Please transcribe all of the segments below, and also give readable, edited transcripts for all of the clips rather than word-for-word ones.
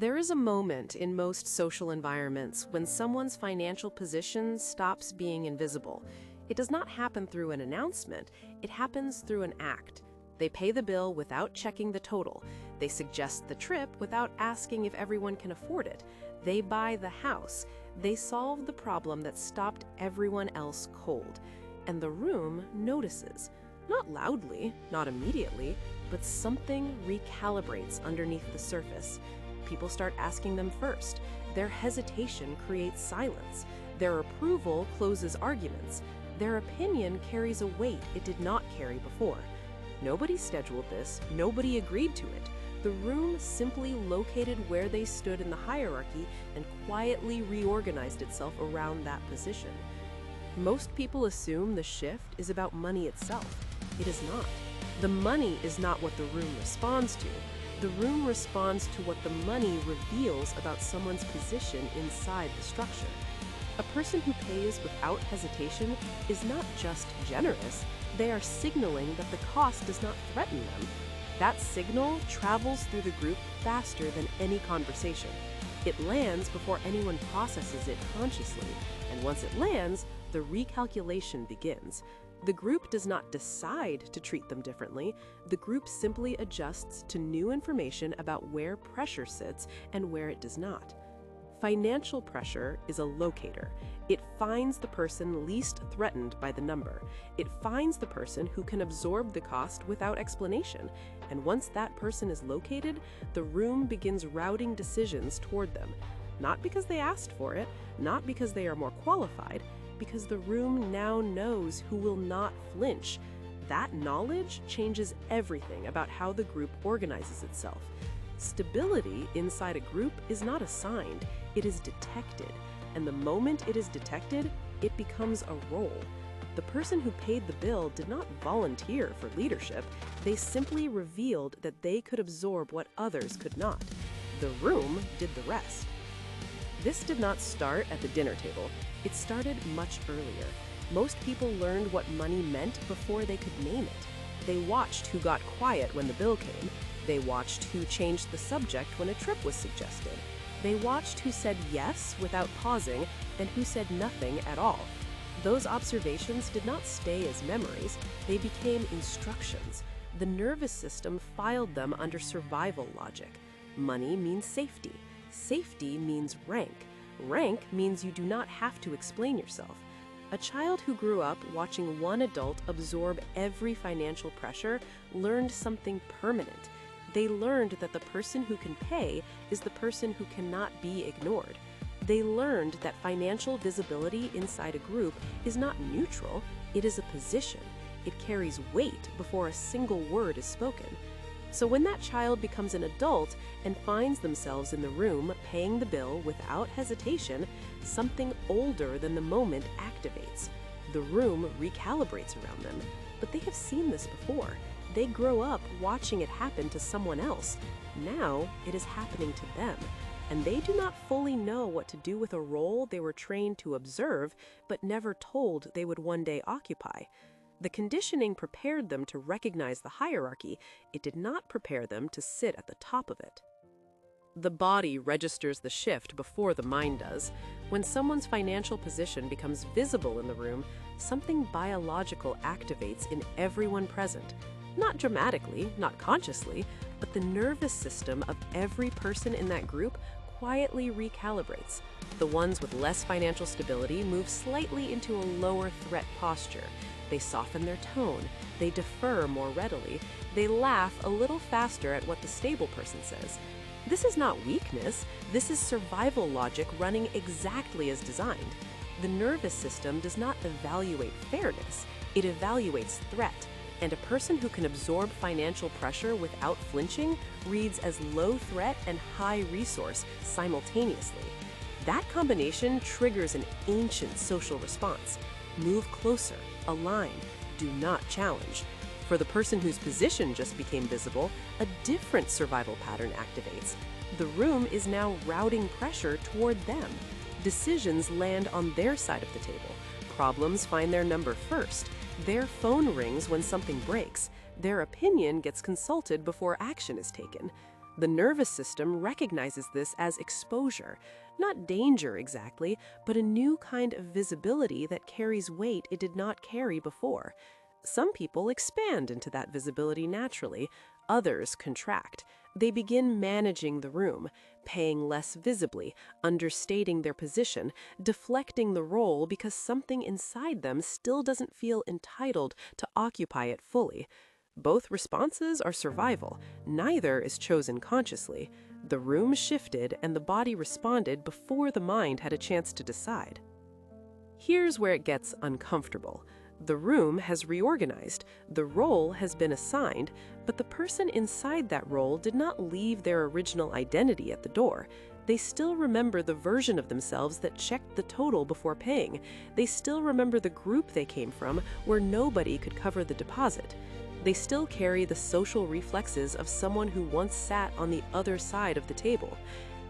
There is a moment in most social environments when someone's financial position stops being invisible. It does not happen through an announcement, it happens through an act. They pay the bill without checking the total. They suggest the trip without asking if everyone can afford it. They buy the house. They solve the problem that stopped everyone else cold. And the room notices. Not loudly, not immediately, but something recalibrates underneath the surface. People start asking them first. Their hesitation creates silence. Their approval closes arguments. Their opinion carries a weight it did not carry before. Nobody scheduled this. Nobody agreed to it. The room simply located where they stood in the hierarchy and quietly reorganized itself around that position. Most people assume the shift is about money itself. It is not. The money is not what the room responds to. The room responds to what the money reveals about someone's position inside the structure. A person who pays without hesitation is not just generous, they are signaling that the cost does not threaten them. That signal travels through the group faster than any conversation. It lands before anyone processes it consciously, and once it lands, the recalculation begins. The group does not decide to treat them differently. The group simply adjusts to new information about where pressure sits and where it does not. Financial pressure is a locator. It finds the person least threatened by the number. It finds the person who can absorb the cost without explanation. And once that person is located, the room begins routing decisions toward them. Not because they asked for it, not because they are more qualified, because the room now knows who will not flinch. That knowledge changes everything about how the group organizes itself. Stability inside a group is not assigned, it is detected. And the moment it is detected, it becomes a role. The person who paid the bill did not volunteer for leadership, they simply revealed that they could absorb what others could not. The room did the rest. This did not start at the dinner table. It started much earlier. Most people learned what money meant before they could name it. They watched who got quiet when the bill came. They watched who changed the subject when a trip was suggested. They watched who said yes without pausing and who said nothing at all. Those observations did not stay as memories. They became instructions. The nervous system filed them under survival logic. Money means safety. Safety means rank. Rank means you do not have to explain yourself. A child who grew up watching one adult absorb every financial pressure learned something permanent. They learned that the person who can pay is the person who cannot be ignored. They learned that financial visibility inside a group is not neutral, it is a position. It carries weight before a single word is spoken. So when that child becomes an adult and finds themselves in the room paying the bill without hesitation, something older than the moment activates. The room recalibrates around them. But they have seen this before. They grow up watching it happen to someone else. Now it is happening to them. And they do not fully know what to do with a role they were trained to observe, but never told they would one day occupy. The conditioning prepared them to recognize the hierarchy. It did not prepare them to sit at the top of it. The body registers the shift before the mind does. When someone's financial position becomes visible in the room, something biological activates in everyone present. Not dramatically, not consciously, but the nervous system of every person in that group quietly recalibrates. The ones with less financial stability move slightly into a lower threat posture. They soften their tone. They defer more readily. They laugh a little faster at what the stable person says. This is not weakness. This is survival logic running exactly as designed. The nervous system does not evaluate fairness. It evaluates threat. And a person who can absorb financial pressure without flinching reads as low threat and high resource simultaneously. That combination triggers an ancient social response. Move closer, align, do not challenge. For the person whose position just became visible, a different survival pattern activates. The room is now routing pressure toward them. Decisions land on their side of the table. Problems find their number first. Their phone rings when something breaks. Their opinion gets consulted before action is taken. The nervous system recognizes this as exposure, not danger exactly, but a new kind of visibility that carries weight it did not carry before. Some people expand into that visibility naturally, others contract. They begin managing the room, paying less visibly, understating their position, deflecting the role because something inside them still doesn't feel entitled to occupy it fully. Both responses are survival. Neither is chosen consciously. The room shifted and the body responded before the mind had a chance to decide. Here's where it gets uncomfortable. The room has reorganized, the role has been assigned, but the person inside that role did not leave their original identity at the door. They still remember the version of themselves that checked the total before paying. They still remember the group they came from, where nobody could cover the deposit. They still carry the social reflexes of someone who once sat on the other side of the table.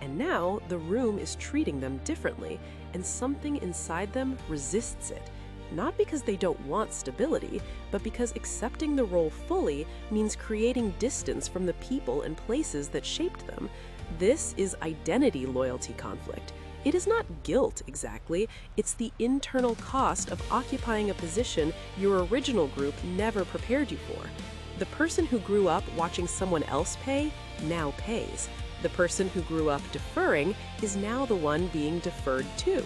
And now the room is treating them differently, and something inside them resists it. Not because they don't want stability, but because accepting the role fully means creating distance from the people and places that shaped them. This is identity loyalty conflict. It is not guilt exactly, it's the internal cost of occupying a position your original group never prepared you for. The person who grew up watching someone else pay now pays. The person who grew up deferring is now the one being deferred to.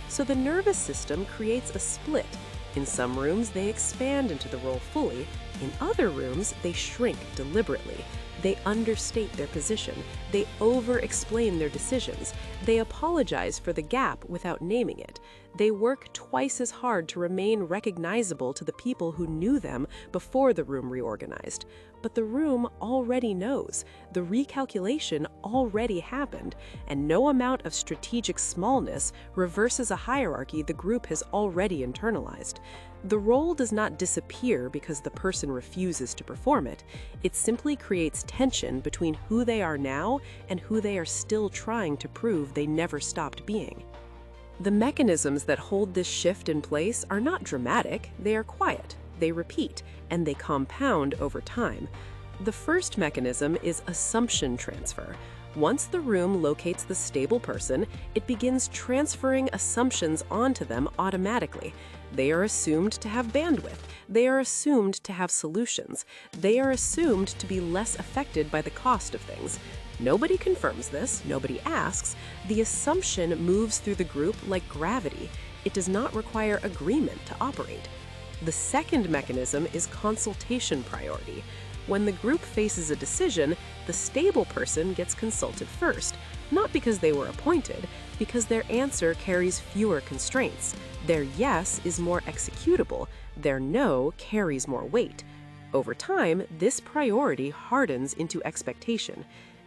So the nervous system creates a split. In some rooms, they expand into the role fully. In other rooms, they shrink deliberately. They understate their position. They over-explain their decisions. They apologize for the gap without naming it. They work twice as hard to remain recognizable to the people who knew them before the room reorganized. But the room already knows. The recalculation already happened, and no amount of strategic smallness reverses a hierarchy the group has already internalized. The role does not disappear because the person refuses to perform it. It simply creates tension between who they are now and who they are still trying to prove they never stopped being. The mechanisms that hold this shift in place are not dramatic, they are quiet, they repeat, and they compound over time. The first mechanism is assumption transfer. Once the room locates the stable person, it begins transferring assumptions onto them automatically. They are assumed to have bandwidth. They are assumed to have solutions. They are assumed to be less affected by the cost of things. Nobody confirms this, nobody asks. The assumption moves through the group like gravity. It does not require agreement to operate. The second mechanism is consultation priority. When the group faces a decision, the stable person gets consulted first, not because they were appointed, because their answer carries fewer constraints. Their yes is more executable, their no carries more weight. Over time, this priority hardens into expectation.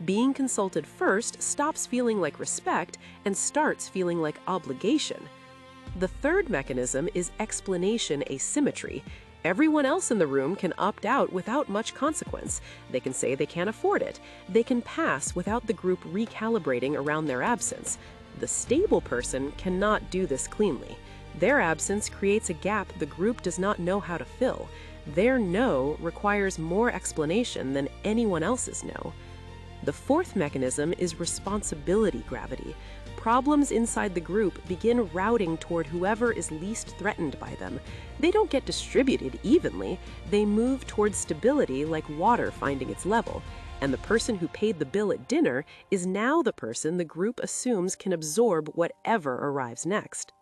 Being consulted first stops feeling like respect and starts feeling like obligation. The third mechanism is explanation asymmetry. Everyone else in the room can opt out without much consequence. They can say they can't afford it. They can pass without the group recalibrating around their absence. The stable person cannot do this cleanly. Their absence creates a gap the group does not know how to fill. Their no requires more explanation than anyone else's no. The fourth mechanism is responsibility gravity. Problems inside the group begin routing toward whoever is least threatened by them. They don't get distributed evenly. They move toward stability like water finding its level. And the person who paid the bill at dinner is now the person the group assumes can absorb whatever arrives next.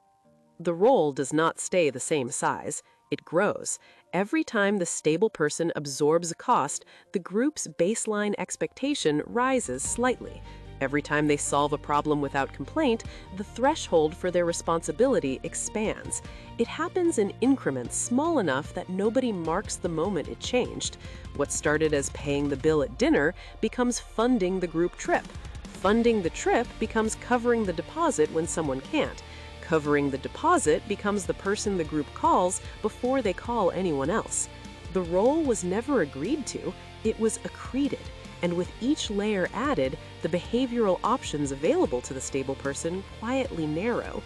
The role does not stay the same size. It grows. Every time the stable person absorbs a cost, the group's baseline expectation rises slightly. Every time they solve a problem without complaint, the threshold for their responsibility expands. It happens in increments small enough that nobody marks the moment it changed. What started as paying the bill at dinner becomes funding the group trip. Funding the trip becomes covering the deposit when someone can't. Covering the deposit becomes the person the group calls before they call anyone else. The role was never agreed to, it was accreted. And with each layer added, the behavioral options available to the stable person quietly narrow.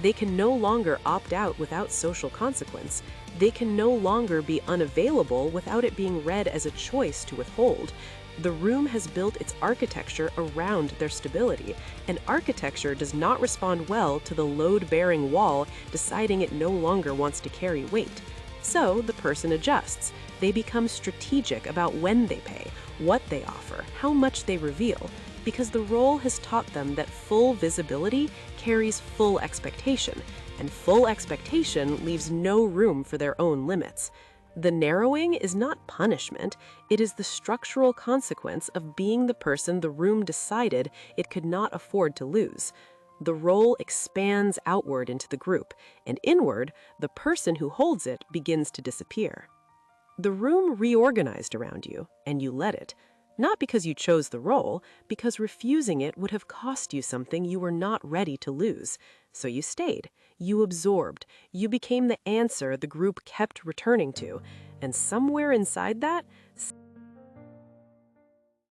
They can no longer opt out without social consequence. They can no longer be unavailable without it being read as a choice to withhold. The room has built its architecture around their stability, and architecture does not respond well to the load-bearing wall deciding it no longer wants to carry weight. So the person adjusts. They become strategic about when they pay, what they offer, how much they reveal, because the role has taught them that full visibility carries full expectation, and full expectation leaves no room for their own limits. The narrowing is not punishment, it is the structural consequence of being the person the room decided it could not afford to lose. The role expands outward into the group, and inward, the person who holds it begins to disappear. The room reorganized around you, and you let it. Not because you chose the role, because refusing it would have cost you something you were not ready to lose. So you stayed, you absorbed, you became the answer the group kept returning to, and somewhere inside that,